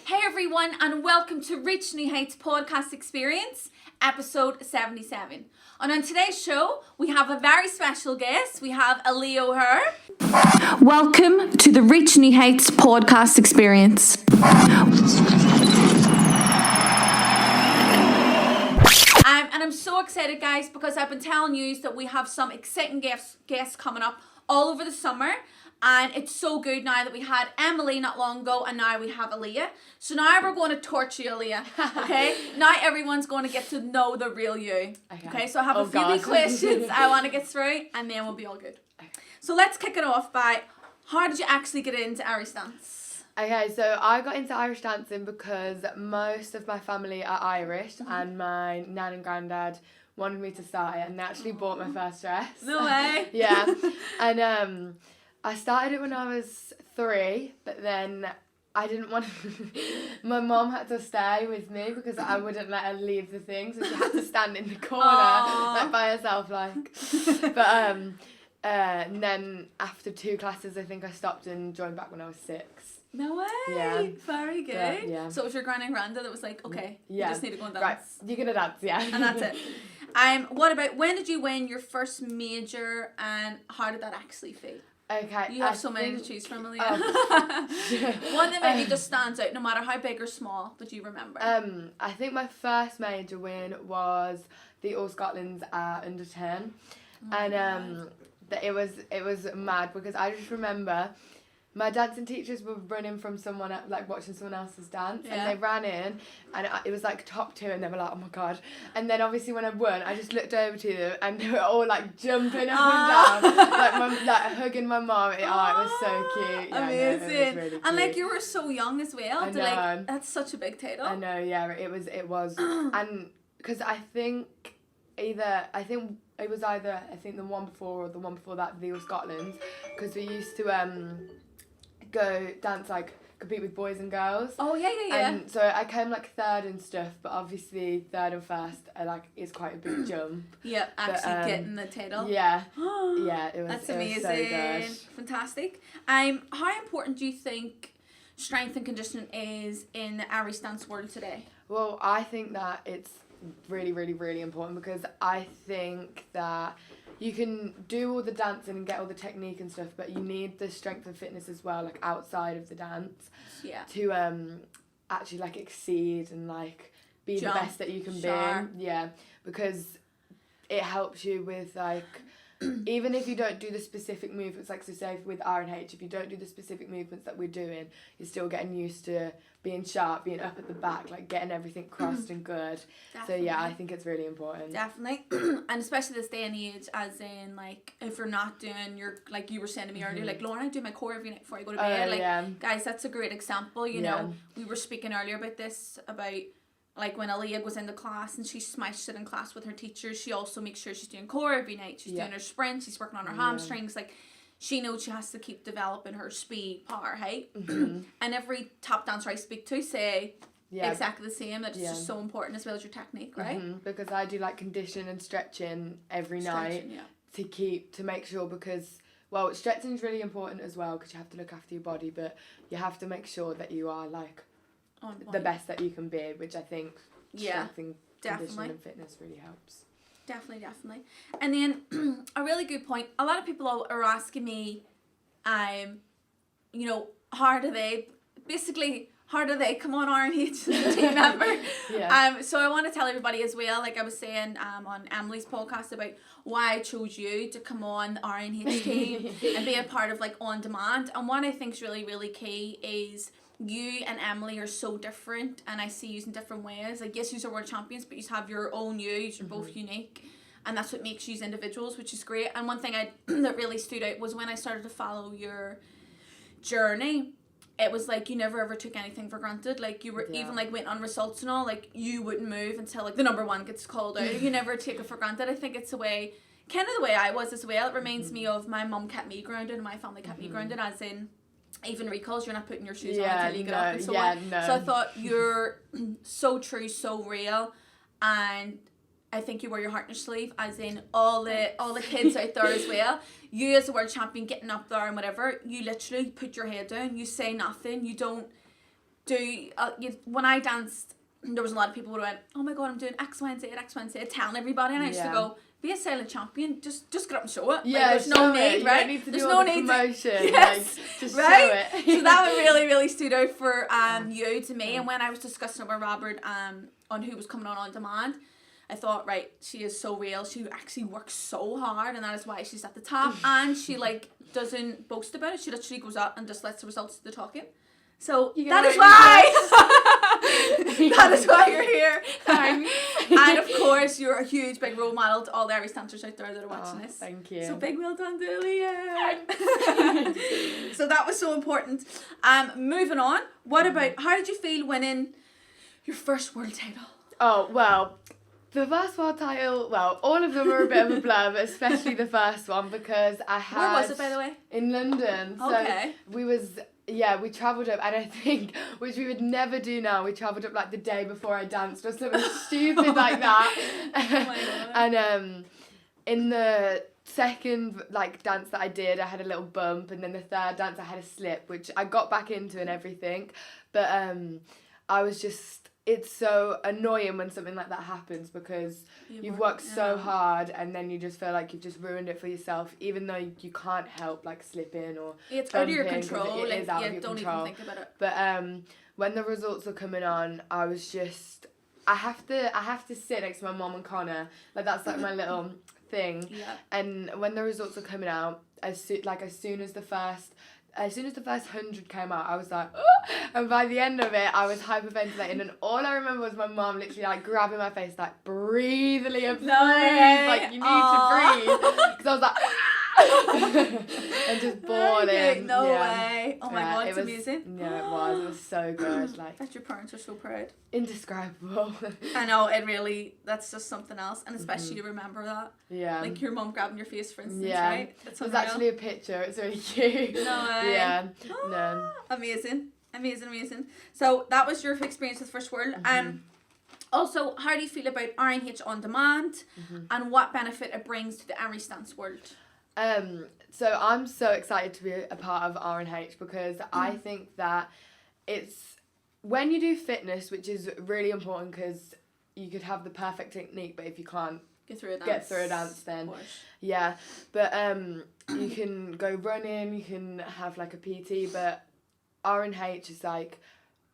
Hey everyone, and welcome to Reach New Heights podcast experience, episode 77. And on today's show, we have a very special guest. We have Alliyah. Welcome to the Reach New Heights podcast experience. And I'm so excited, guys, because I've been telling you that we have some exciting guests coming up all over the summer. And it's so good now that we had Emily not long ago, and now we have Alliyah. So now we're going to torture you, Alliyah. Okay? Now everyone's going to get to know the real you. Okay? So I have a few wee questions I want to get through, and then we'll be all good. Okay. So let's kick it off by, how did you actually get into Irish dance? Okay, so I got into Irish dancing because most of my family are Irish, and my nan and granddad wanted me to start it, and they actually bought my first dress. No way. Yeah. And I started it when I was 3, but then I didn't want to... My mom had to stay with me because I wouldn't let her leave the thing, so she had to stand in the corner, like by herself, like. But and then after 2 classes, I think I stopped and joined back when I was 6. No way. Yeah. Very good. Yeah. So it was your gran and granda that was like, okay, you just need to go and dance. Right, you're going to dance, yeah. And that's it. What about, when did you win your first major, and how did that actually feel? Okay. You have so many to choose from, Alliyah. One that maybe just stands out, no matter how big or small, that you remember. I think my first major win was the All Scotland's under 10, and it was mad because I just remember my dancing teachers were running from someone like watching someone else's dance, and they ran in, and it was like top 2, and they were like, oh my god. And then obviously when I won, I just looked over to them, and they were all like jumping up and down, like hugging my mom. It was so cute. Yeah, amazing. No, it was really cute. And like you were so young as well. I know. Like, that's such a big title. I know. Yeah, it was, and because I think it was either the one before or the one before that, the All Scotland, because we used to go dance, like compete with boys and girls. Oh yeah. And so I came like 3rd and stuff, but obviously 3rd and 1st is quite a big jump. Yeah, actually getting the title. Yeah. Yeah, it was. That's amazing. amazing. So good. Fantastic. How important do you think strength and conditioning is in the Irish dance world today? Well, I think that it's really, really, really important, because I think that you can do all the dancing and get all the technique and stuff, but you need the strength and fitness as well, like outside of the dance, to actually like exceed and like be the best that you can be. Yeah, because it helps you with like, even if you don't do the specific movements, like so say with R&H, if you don't do the specific movements that we're doing, you're still getting used to being sharp, being up at the back, like getting everything crossed and good. Definitely. So yeah, I think it's really important. Definitely. And especially this day and age, as in like if you're not doing your, like you were saying to me earlier, like Lauren, I do my core every night before I go to bed. Guys, that's a great example. You know, we were speaking earlier about this, about like when Alliyah goes into class and she smashed it in class with her teachers, she also makes sure she's doing core every night. She's doing her sprints, she's working on her hamstrings, like she knows she has to keep developing her speed, power, height. And every top dancer I speak to say exactly the same, that it's just so important as well as your technique, right? Because I do like conditioning and stretching every night to make sure, because well, stretching is really important as well, because you have to look after your body, but you have to make sure that you are like the best that you can be, which I think strength and conditioning and fitness really helps. Definitely. And then a really good point, a lot of people are asking me, you know, how do they come on R&H as a team member? So I want to tell everybody as well, like I was saying on Emily's podcast, about why I chose you to come on the R&H team and be a part of like OnDemand. And what I think is really, really key is you and Emily are so different, and I see you in different ways. Like, yes, you are world champions, but you have your own yous. You're both unique, and that's what makes you individuals, which is great. And one thing that really stood out was when I started to follow your journey, it was like you never ever took anything for granted. Like you were even like waiting on results and all, like you wouldn't move until like the number 1 gets called out. You never take it for granted. I think it's the way I was as well. It reminds me of my mum kept me grounded and my family kept me grounded, as in even recalls, you're not putting your shoes on until you get up and so on. So I thought you're so true, so real, and I think you wear your heart on your sleeve, as in all the kids out there as well. You as a world champion getting up there and whatever, you literally put your head down, you say nothing, you don't when I danced, there was a lot of people who went, oh my God, I'm doing X, Y, and Z, telling everybody, and I used to go, be a silent champion, just get up and show it. Yeah, like, there's no need, you right? Don't need to there's do no all the need promotion. Yes, just right? show it. So that one really, really stood out for you to me. And when I was discussing it with Robert on who was coming on demand, I thought, right, she is so real. She actually works so hard, and that is why she's at the top. And she doesn't boast about it. She literally goes out and just lets the results do the talking. So that is why that is why you're here. And of course, you're a huge big role model to all the Irish dancers out there that are watching this. Thank you. So big well done to Alliyah. So that was so important. Moving on. What about, how did you feel winning your first world title? Oh, well, the first world title, well, all of them were a bit of a blur, but especially the first one, because I had... Where was it, by the way? In London. Okay. So we travelled up, and I think, which we would never do now, we travelled up like the day before I danced or something stupid like that. Oh my God. And in the second dance that I did, I had a little bump, and then the third dance I had a slip, which I got back into and everything. But I was just... It's so annoying when something like that happens, because you've worked so hard and then you just feel like you've just ruined it for yourself, even though you can't help slipping or it's out of your control. It is out of your don't control. even think about it. But when the results were coming on, I was just I have to sit next to my mom and Connor, that's my little thing. Yeah. And when the results were coming out, as soon as the first 100 came out, I was like, oh! And by the end of it, I was hyperventilating, and all I remember was my mom literally grabbing my face, breathe, Alliyah, breathe, you need to breathe, because I was like, and just bawling. No way. Oh my God, it's amazing. Yeah, it was so good. I bet your parents are so proud. Indescribable. I know, that's just something else, and especially to remember that. Yeah. Your mum grabbing your face, for instance, yeah. right? There's actually a picture, it's really cute. No way. Yeah. No. Amazing. So that was your experience with First World. Also, how do you feel about R&H OnDemand and what benefit it brings to the Irish dance world? So I'm so excited to be a part of R&H, because I think that it's when you do fitness, which is really important, because you could have the perfect technique, but if you can't get through a dance then yeah, but you can go running, you can have a PT, but R&H is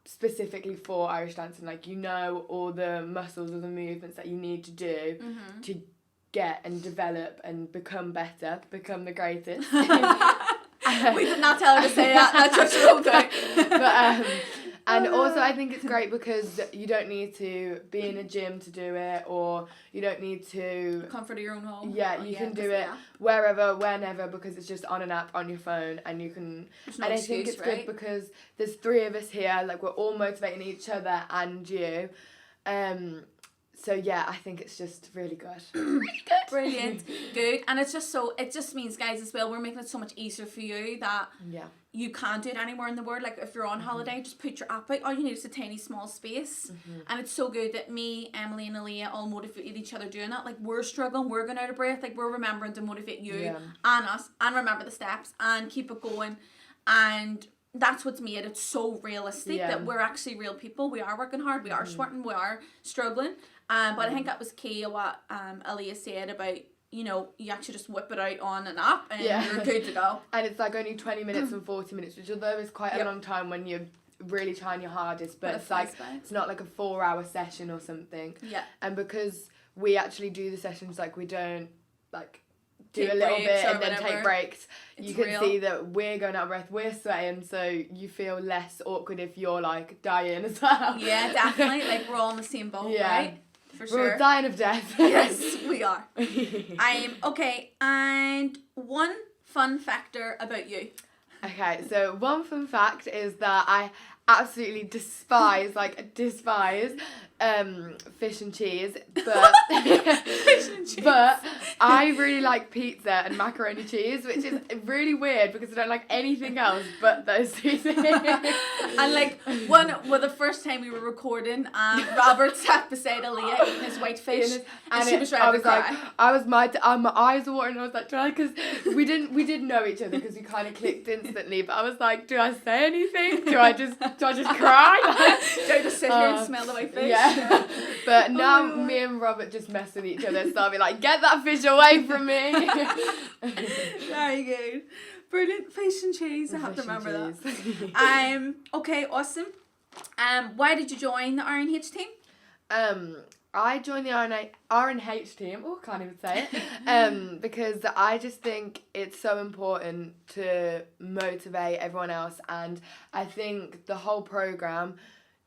specifically for Irish dancing, all the muscles or the movements that you need to do to get and develop and become better, become the greatest. We did not tell her to say that. That's what she wrote down. But and also I think it's great because you don't need to be in a gym to do it, or you don't need to comfort of your own home. Yeah, you can do it wherever, whenever, because it's just on an app on your phone, and you can. No and excuse, I think it's right? good because there's 3 of us here. We're all motivating each other and you. So yeah, I think it's just really good. Really good. Brilliant. Good. And it just means, guys, as well, we're making it so much easier for you that you can't do it anywhere in the world. If you're on holiday, just put your app out. All you need is a tiny small space. And it's so good that me, Emily and Alliyah all motivate each other doing that. We're struggling, we're going out of breath, we're remembering to motivate you and us, and remember the steps and keep it going. And that's what's made it so realistic that we're actually real people. We are working hard, we are sweating, we are struggling. But I think that was key what Alliyah said about, you actually just whip it out on an app and you're good to go. And it's only 20 minutes and 40 minutes, which although is quite a long time when you're really trying your hardest, but it's it's not a 4-hour session or something. Yeah. And because we actually do the sessions, we don't do take a little bit and then whatever. Take breaks. It's you can real. see that we're going out of breath, we're sweating, so you feel less awkward if you're dying as well. Yeah, definitely. We're all in the same boat, right? For sure. We're dying of death. Yes, we are. Okay, and one fun factor about you. Okay, so one fun fact is that I absolutely despise fish and cheese, but but I really like pizza and macaroni cheese, which is really weird because I don't like anything else but those two things. And like the first time we were recording, Robert sat beside Alliyah eating his white fish, and she was ready to cry. My eyes were watering. I was like, because we didn't know each other because we kind of clicked instantly. But I was like, do I say anything? Do I just cry? Do I just sit here and smell the white fish? Yeah. But now me and Robert just mess with each other, so I'll be like, get that fish away from me. Very good. Brilliant. Fish and cheese. I have to remember that. Okay, awesome. Why did you join the R&H team? I joined the R&H team. Oh, can't even say it. Because I just think it's so important to motivate everyone else, and I think the whole program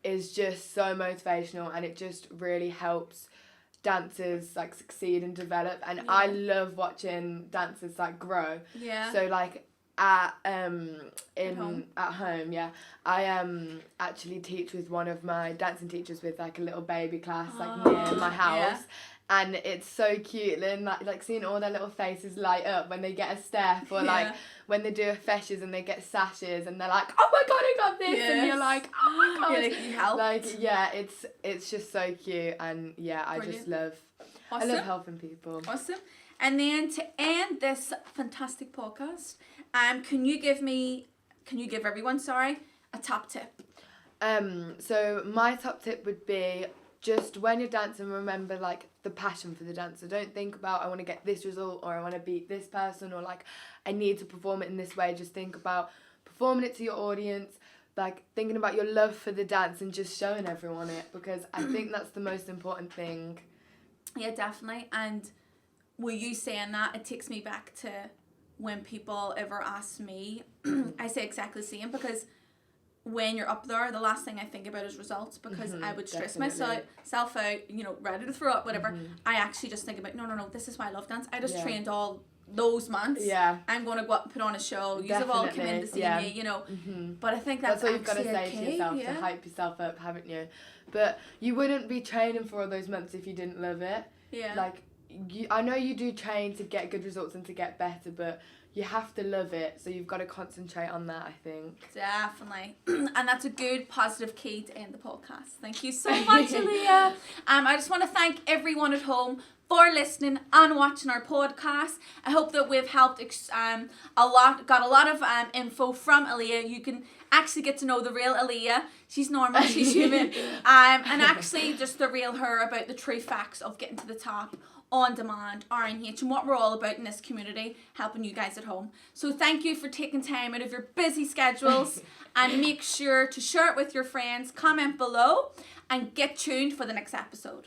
is just so motivational, and it just really helps dancers like succeed and develop, and I love watching dancers like grow. Yeah. So like at home, I actually teach with one of my dancing teachers with like a little baby class like near my house. And it's so cute, and like seeing all their little faces light up when they get a step, or like when they do a feshes and they get sashes, and they're like, oh my god, I got this, and you're like, oh my god, you helped. Like it's just so cute, and I just love, I love helping people. Awesome. And then to end this fantastic podcast, can you give everyone a top tip? So my top tip would be, just when you're dancing, remember like the passion for the dance. So don't think about, I want to get this result, or I want to beat this person, or like I need to perform it in this way. Just think about performing it to your audience, like thinking about your love for the dance and just showing everyone it, because I think that's the most important thing. Yeah, definitely. And with you saying that, it takes me back to when people ever ask me, I say exactly the same, because when you're up there, the last thing I think about is results, because I would stress myself out, ready to throw up, whatever. I actually just think about, no, this is why I love dance. I just trained all those months. Yeah. I'm going to go up and put on a show. You have all come in to see me, But I think that's what you've got to say to yourself to hype yourself up, haven't you? But you wouldn't be training for all those months if you didn't love it. Yeah. Like, I know you do train to get good results and to get better, but you have to love it, so you've got to concentrate on that, I think. Definitely. And that's a good positive key to end the podcast. Thank you so much, Alliyah. I just want to thank everyone at home for listening and watching our podcast. I hope that we've helped got a lot of info from Alliyah. You can actually get to know the real Alliyah. She's normal, she's human. And actually just the real her, about the true facts of getting to the top, OnDemand, R&H, and what we're all about in this community, helping you guys at home. So thank you for taking time out of your busy schedules, and make sure to share it with your friends, comment below, and get tuned for the next episode.